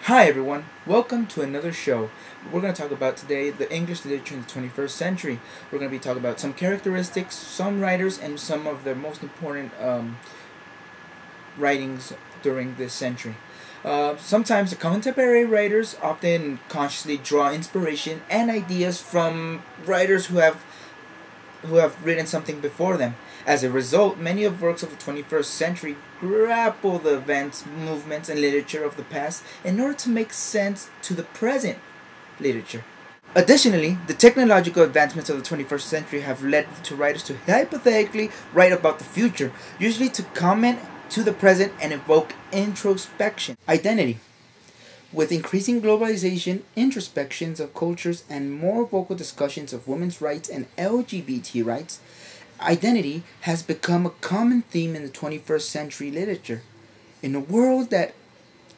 Hi everyone, welcome to another show. We're going to talk about today the English literature in the 21st century. We're going to be talking about some characteristics, some writers, and some of their most important writings during this century. Sometimes the contemporary writers often consciously draw inspiration and ideas from writers who have written something before them. As a result, many of works of the 21st century grapple the events, movements, and literature of the past in order to make sense to the present literature. Additionally, the technological advancements of the 21st century have led to writers to hypothetically write about the future, usually to comment to the present and evoke introspection. Identity. With increasing globalization, introspections of cultures, and more vocal discussions of women's rights and LGBT rights, identity has become a common theme in the 21st century literature. In a world that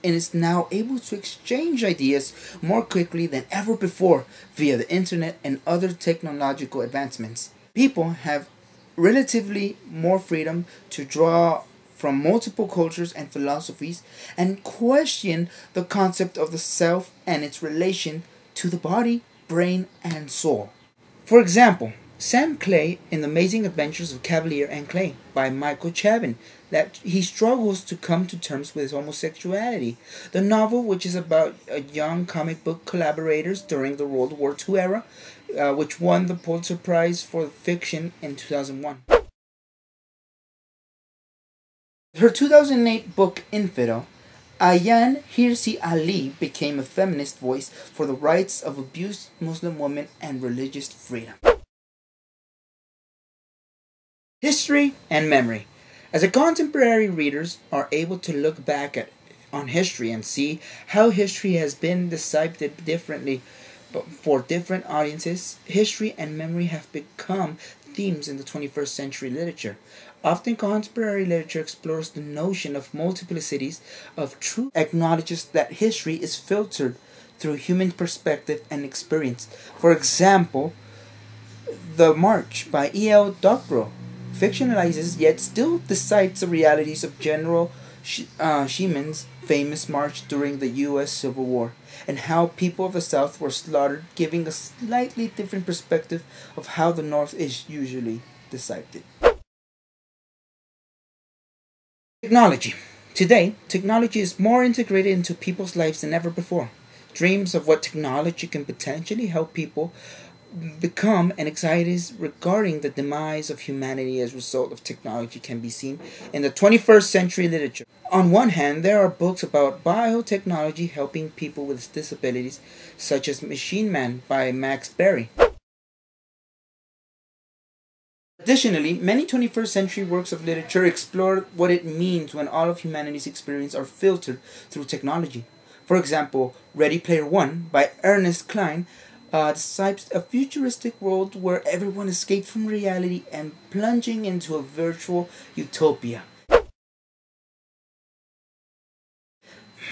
is now able to exchange ideas more quickly than ever before via the internet and other technological advancements, people have relatively more freedom to draw from multiple cultures and philosophies and question the concept of the self and its relation to the body, brain, and soul. For example, Sam Clay in The Amazing Adventures of Cavalier and Clay by Michael Chabon, that he struggles to come to terms with his homosexuality. The novel, which is about young comic book collaborators during the World War II era, which won the Pulitzer Prize for fiction in 2001. Her 2008 book Infidel, Ayaan Hirsi Ali became a feminist voice for the rights of abused Muslim women and religious freedom. History and memory. As a contemporary readers are able to look back on history and see how history has been deciphered differently for different audiences, history and memory have become themes in the 21st century literature. Often contemporary literature explores the notion of multiplicities of truth, acknowledges that history is filtered through human perspective and experience. For example, The March by E.L. Doctorow fictionalizes yet still decides the realities of General Sherman's famous march during the U.S. Civil War, and how people of the South were slaughtered, giving a slightly different perspective of how the North is usually decided. Technology. Today, technology is more integrated into people's lives than ever before. Dreams of what technology can potentially help people become and anxieties regarding the demise of humanity as a result of technology can be seen in the 21st century literature. On one hand, there are books about biotechnology helping people with disabilities, such as Machine Man by Max Berry. Additionally, many 21st century works of literature explore what it means when all of humanity's experiences are filtered through technology. For example, Ready Player One by Ernest Cline describes a futuristic world where everyone escapes from reality and plunging into a virtual utopia.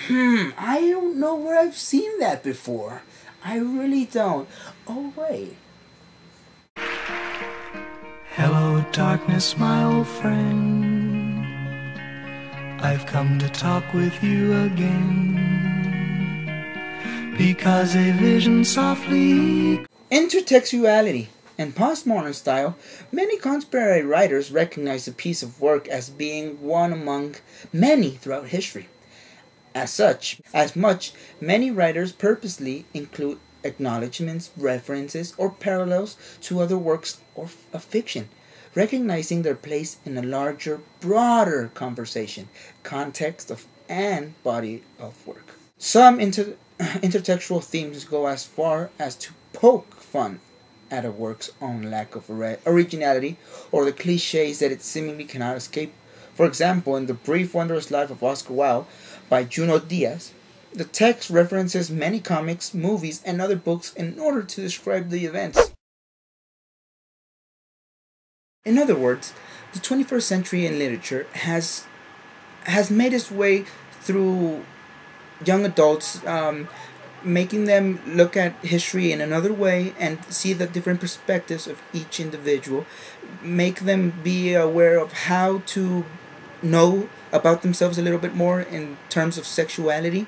I don't know where I've seen that before. I really don't. Oh, wait. Hello, darkness, my old friend. I've come to talk with you again, because a vision softly. Intertextuality. In postmodern style, many contemporary writers recognize a piece of work as being one among many throughout history. As much, many writers purposely include acknowledgments, references, or parallels to other works of fiction, recognizing their place in a larger, broader conversation, context and body of work. Some intertextual themes go as far as to poke fun at a work's own lack of originality or the cliches that it seemingly cannot escape. For example, in The Brief Wondrous Life of Oscar Wilde by Junot Diaz, the text references many comics, movies, and other books in order to describe the events. In other words, the 21st century in literature has made its way through young adults, making them look at history in another way and see the different perspectives of each individual, make them be aware of how to know about themselves a little bit more in terms of sexuality,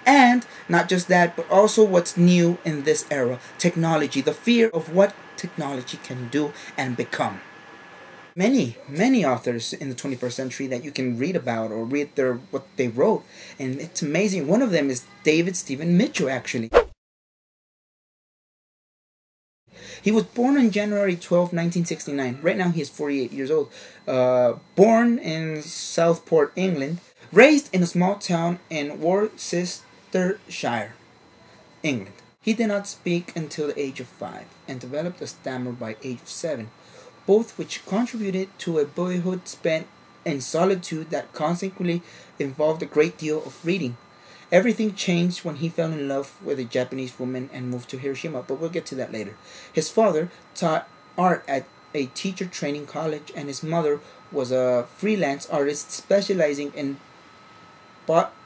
And not just that, but also what's new in this era, technology, the fear of what technology can do and become. Many authors in the 21st century that you can read about or read what they wrote, and it's amazing. One of them is David Stephen Mitchell, actually. He was born on January 12, 1969. Right now he is 48 years old. Born in Southport, England. Raised in a small town in Worcestershire, England. He did not speak until the age of 5 and developed a stammer by age of 7, both which contributed to a boyhood spent in solitude that consequently involved a great deal of reading. Everything changed when he fell in love with a Japanese woman and moved to Hiroshima, but we'll get to that later. His father taught art at a teacher training college, and his mother was a freelance artist specializing in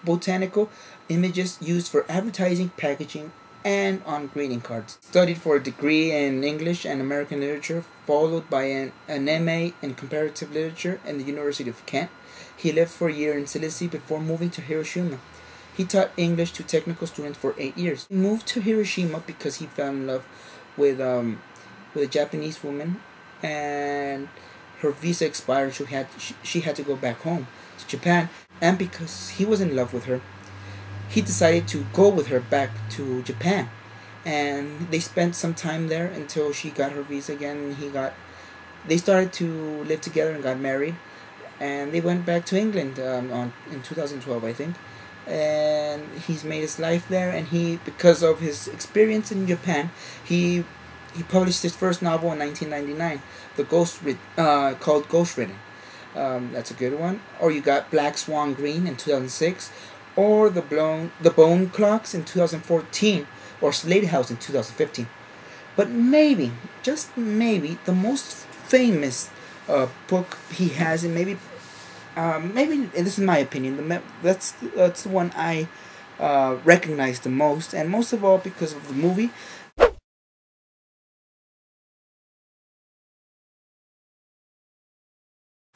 botanical images used for advertising, packaging, and on greeting cards. Studied for a degree in English and American literature, followed by an MA in comparative literature in the University of Kent. He lived for a year in Sicily before moving to Hiroshima. He taught English to technical students for 8 years. He moved to Hiroshima because he fell in love with a Japanese woman, and her visa expired, so she had to go back home to Japan. And because he was in love with her, he decided to go with her back to Japan, and they spent some time there until she got her visa again. They started to live together and got married, and they went back to England in 2012, I think. And he's made his life there, and because of his experience in Japan, he published his first novel in 1999, called Ghostwritten. That's a good one. Or you got Black Swan Green in 2006, or the Bone Clocks in 2014, or Slade House in 2015. But maybe, just maybe, the most famous book he has, and maybe this is my opinion, that's the one I recognize the most, and most of all because of the movie.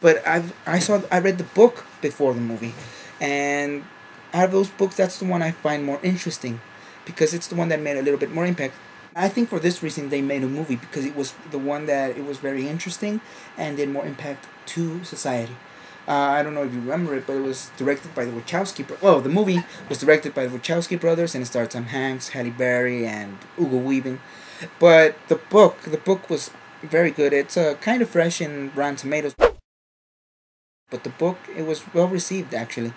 But I read the book before the movie, and out of those books, that's the one I find more interesting, because it's the one that made a little bit more impact. I think for this reason they made a movie, because it was the one that it was very interesting and did more impact to society. I don't know if you remember it, but it was directed by the Wachowski brothers. Well, the movie was directed by the Wachowski brothers, and it stars Tom Hanks, Halle Berry, and Hugo Weaving. But the book was very good. It's kind of fresh in Rotten Tomatoes. But the book, it was well received, actually.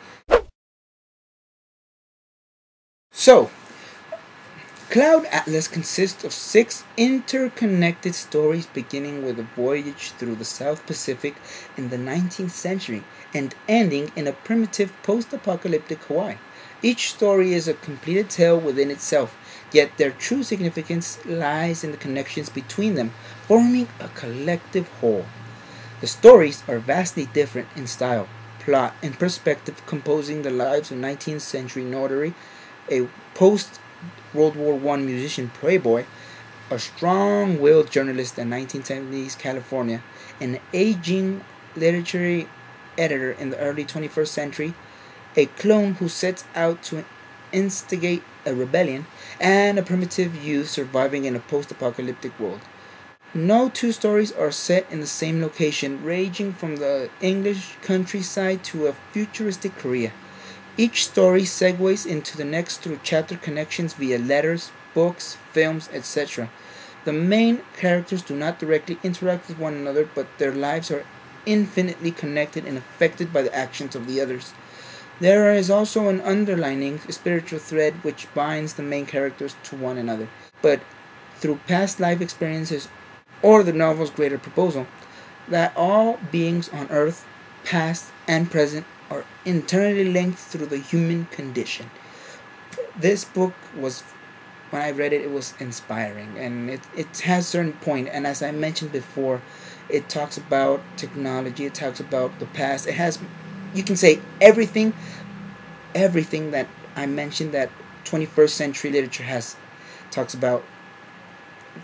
So, Cloud Atlas consists of 6 interconnected stories beginning with a voyage through the South Pacific in the 19th century and ending in a primitive post-apocalyptic Hawaii. Each story is a completed tale within itself, yet their true significance lies in the connections between them, forming a collective whole. The stories are vastly different in style, plot, and perspective, composing the lives of 19th century notary, a post-World War I musician playboy, a strong-willed journalist in 1970s California, an aging literary editor in the early 21st century, a clone who sets out to instigate a rebellion, and a primitive youth surviving in a post-apocalyptic world. No two stories are set in the same location, ranging from the English countryside to a futuristic Korea. Each story segues into the next through chapter connections via letters, books, films, etc. The main characters do not directly interact with one another, but their lives are infinitely connected and affected by the actions of the others. There is also an underlying spiritual thread which binds the main characters to one another, but through past life experiences or the novel's greater proposal, that all beings on Earth, past and present, are internally linked through the human condition. This book was, when I read it, it was inspiring, and it has a certain point, and as I mentioned before, it talks about technology, it talks about the past, it has, you can say everything that I mentioned that 21st century literature has. Talks about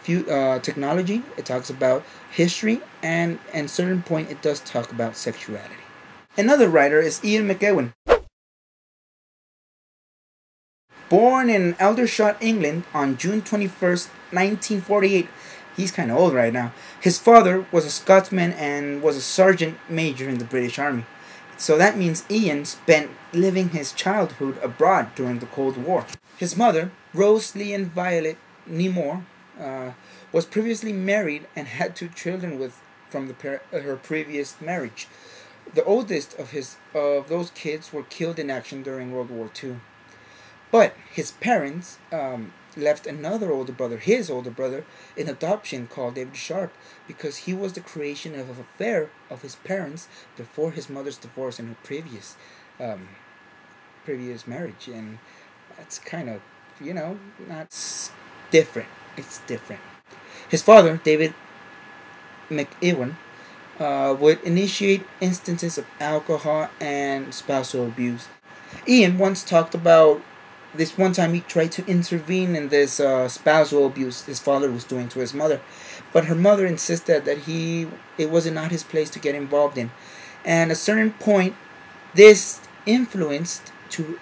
technology, it talks about history, and at a certain point it does talk about sexuality. Another writer is Ian McEwan. Born in Aldershot, England on June 21st, 1948, he's kind of old right now. His father was a Scotsman and was a sergeant major in the British Army. So that means Ian spent living his childhood abroad during the Cold War. His mother, Rose Leanne Violet Nemore, was previously married and had two children from her previous marriage. The oldest of those kids were killed in action during World War II. But his parents left another older brother, his older brother, in adoption called David Sharp, because he was the creation of an affair of his parents before his mother's divorce in her previous marriage. And that's kind of, not different. It's different. His father, David McEwen, would initiate instances of alcohol and spousal abuse. Ian once talked about this one time he tried to intervene in this spousal abuse his father was doing to his mother, but her mother insisted that it was not his place to get involved in. And at a certain point, this influenced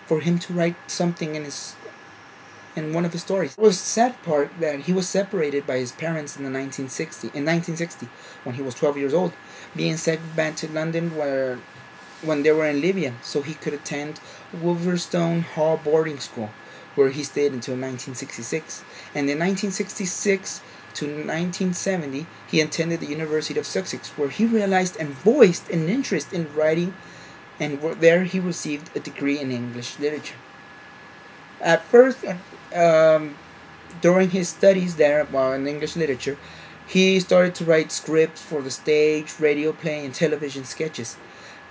for him to write something in one of his stories. It was the sad part that he was separated by his parents in 1960 when he was 12 years old, being sent back to London when they were in Libya, so he could attend Wolverstone Hall boarding school, where he stayed until 1966. And in 1966 to 1970, he attended the University of Sussex, where he realized and voiced an interest in writing, and there he received a degree in English literature. At first, during his studies there in English literature, he started to write scripts for the stage, radio play, and television sketches.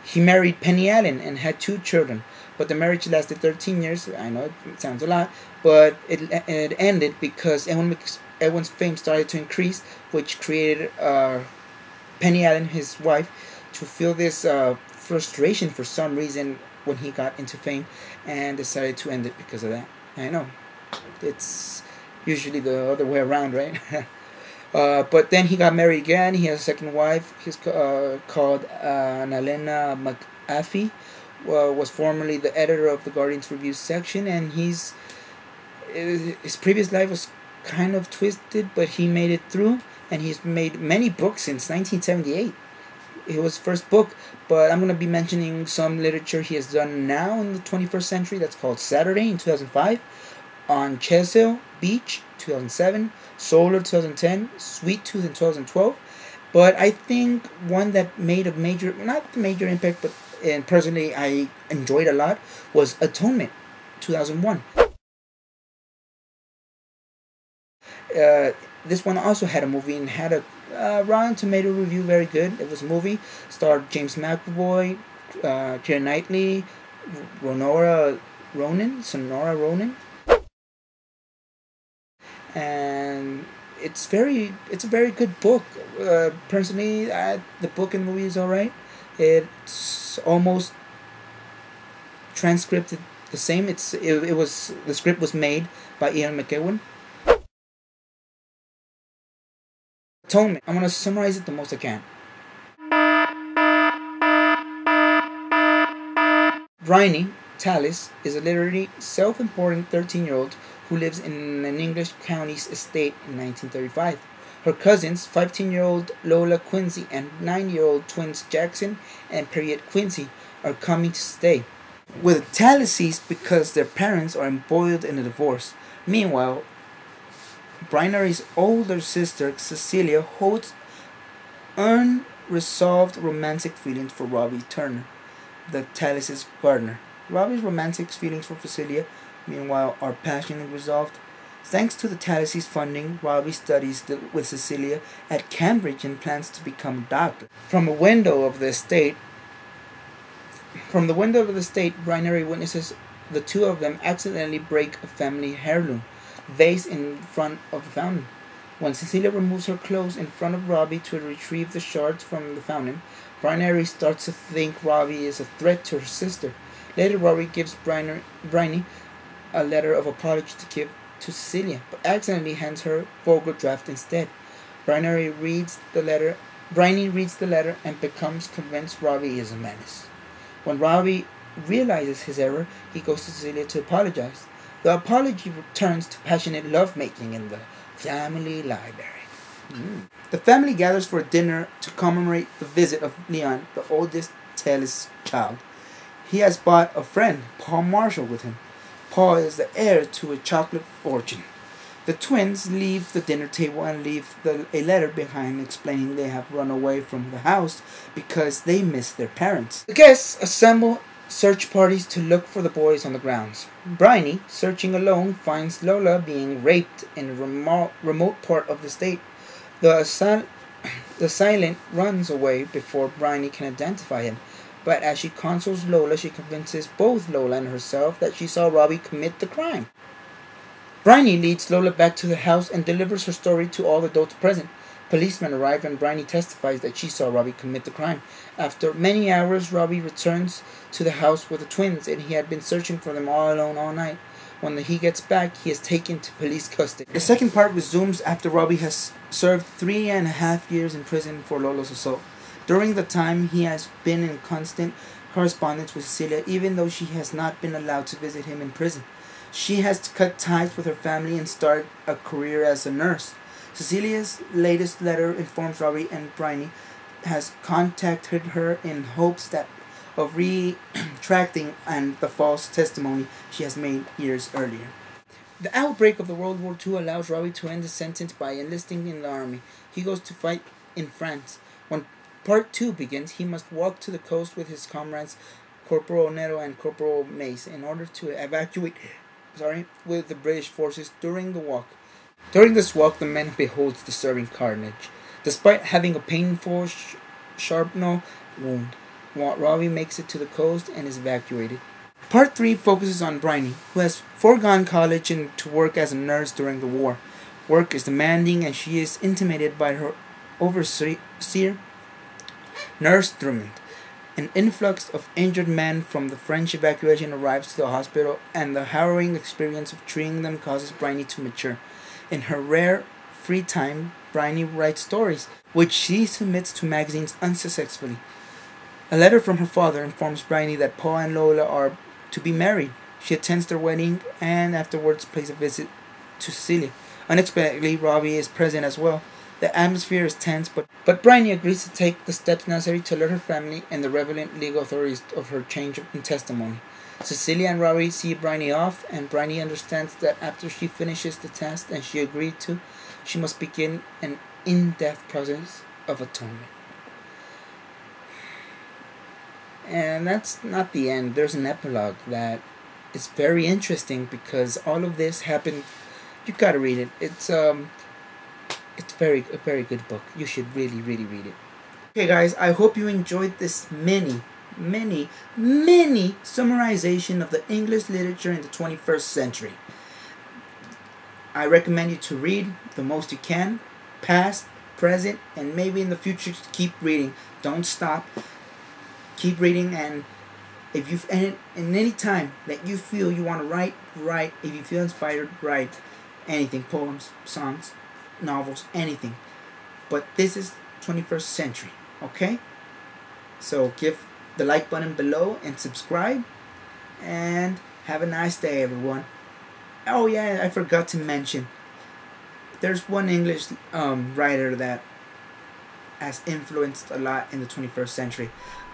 He married Penny Allen and had two children, but the marriage lasted 13 years. I know it sounds a lot, but it ended because Edwin's fame started to increase, which created Penny Allen, his wife, to feel this frustration for some reason when he got into fame, and decided to end it because of that. I know, it's usually the other way around, right? But then he got married again. He has a second wife. He's called Annalena McAfee. Was formerly the editor of the Guardian's Review section, and his previous life was kind of twisted, but he made it through, and he's made many books since 1978. It was his first book, but I'm going to be mentioning some literature he has done now in the 21st century. That's called Saturday in 2005, On Chesil Beach 2007, Solar 2010, Sweet Tooth in 2012. But I think one that made a not major impact, but and personally I enjoyed a lot, was Atonement 2001. This one also had a movie and had a Rotten Tomato review, very good. It was a movie, starred James McAvoy, Keira Knightley, Sonora Ronan, and it's a very good book. Personally, the book and movie is alright. It's almost transcripted the same. The script was made by Ian McEwen. Atonement. I'm gonna summarize it the most I can. Bryony Tallis is a literally self-important 13-year-old who lives in an English county's estate in 1935. Her cousins, 15-year-old Lola Quincy and 9-year-old twins Jackson and Harriet Quincy, are coming to stay with the Tallises because their parents are embroiled in a divorce. Meanwhile, Bryony's older sister Cecilia holds unresolved romantic feelings for Robbie Turner, the Tallis' gardener. Robbie's romantic feelings for Cecilia, meanwhile, are passionately resolved. Thanks to the Tallis' funding, Robbie studies with Cecilia at Cambridge and plans to become a doctor. From the window of the estate, Bryony witnesses the two of them accidentally break a family heirloom vase in front of the fountain. When Cecilia removes her clothes in front of Robbie to retrieve the shards from the fountain, Bryony starts to think Robbie is a threat to her sister. Later, Robbie gives Bryony a letter of apology to give to Cecilia, but accidentally hands her vulgar draft instead. Bryony reads the letter and becomes convinced Robbie is a menace. When Robbie realizes his error, he goes to Cecilia to apologize. The apology turns to passionate lovemaking in the family library. The family gathers for dinner to commemorate the visit of Leon, the oldest Taylor's child. He has brought a friend, Paul Marshall, with him. Paul is the heir to a chocolate fortune. The twins leave the dinner table and leave a letter behind explaining they have run away from the house because they miss their parents. The guests assemble search parties to look for the boys on the grounds. Bryony, searching alone, finds Lola being raped in a remote part of the state. The silent runs away before Bryony can identify him. But as she consoles Lola, she convinces both Lola and herself that she saw Robbie commit the crime. Bryony leads Lola back to the house and delivers her story to all adults present. Policemen arrive and Bryony testifies that she saw Robbie commit the crime. After many hours, Robbie returns to the house with the twins, and he had been searching for them all alone all night. When he gets back, he is taken to police custody. The second part resumes after Robbie has served 3.5 years in prison for Lola's assault. During the time, he has been in constant correspondence with Cecilia, even though she has not been allowed to visit him in prison. She has cut ties with her family and started a career as a nurse. Cecilia's latest letter informs Robbie and Bryony has contacted her in hopes of retracting and the false testimony she has made years earlier. The outbreak of the World War II allows Robbie to end his sentence by enlisting in the army. He goes to fight in France. When Part 2 begins, he must walk to the coast with his comrades Corporal Nero and Corporal Mace in order to evacuate with the British forces during the walk. During this walk, the man beholds disturbing carnage. Despite having a painful shrapnel wound, Robbie makes it to the coast and is evacuated. Part 3 focuses on Bryony, who has foregone college and to work as a nurse during the war. Work is demanding and she is intimidated by her overseer, Nurse Drummond. An influx of injured men from the French evacuation arrives to the hospital, and the harrowing experience of treating them causes Bryony to mature. In her rare free time, Bryony writes stories, which she submits to magazines unsuccessfully. A letter from her father informs Bryony that Paul and Lola are to be married. She attends their wedding and afterwards pays a visit to Cecilia. Unexpectedly, Robbie is present as well. The atmosphere is tense, but Bryony agrees to take the steps necessary to alert her family and the relevant legal authorities of her change in testimony. Cecilia and Robbie see Bryony off, and Bryony understands that after she finishes the test and she agreed to, she must begin an in-depth process of atonement. And that's not the end. There's an epilogue that is very interesting because all of this happened. You gotta read it. It's a very good book. You should really read it. Okay, guys, I hope you enjoyed this mini summarization of the English literature in the 21st century. I recommend you to read the most you can, past, present, and maybe in the future keep reading. Don't stop. Keep reading, and if you've in any time that you feel you want to write. If you feel inspired, write anything, poems, songs, novels, anything. But this is 21st century, okay? So give the like button below and subscribe, and have a nice day, everyone. Oh yeah, I forgot to mention, there's one English writer that has influenced a lot in the 21st century.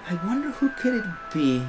I wonder who could it be?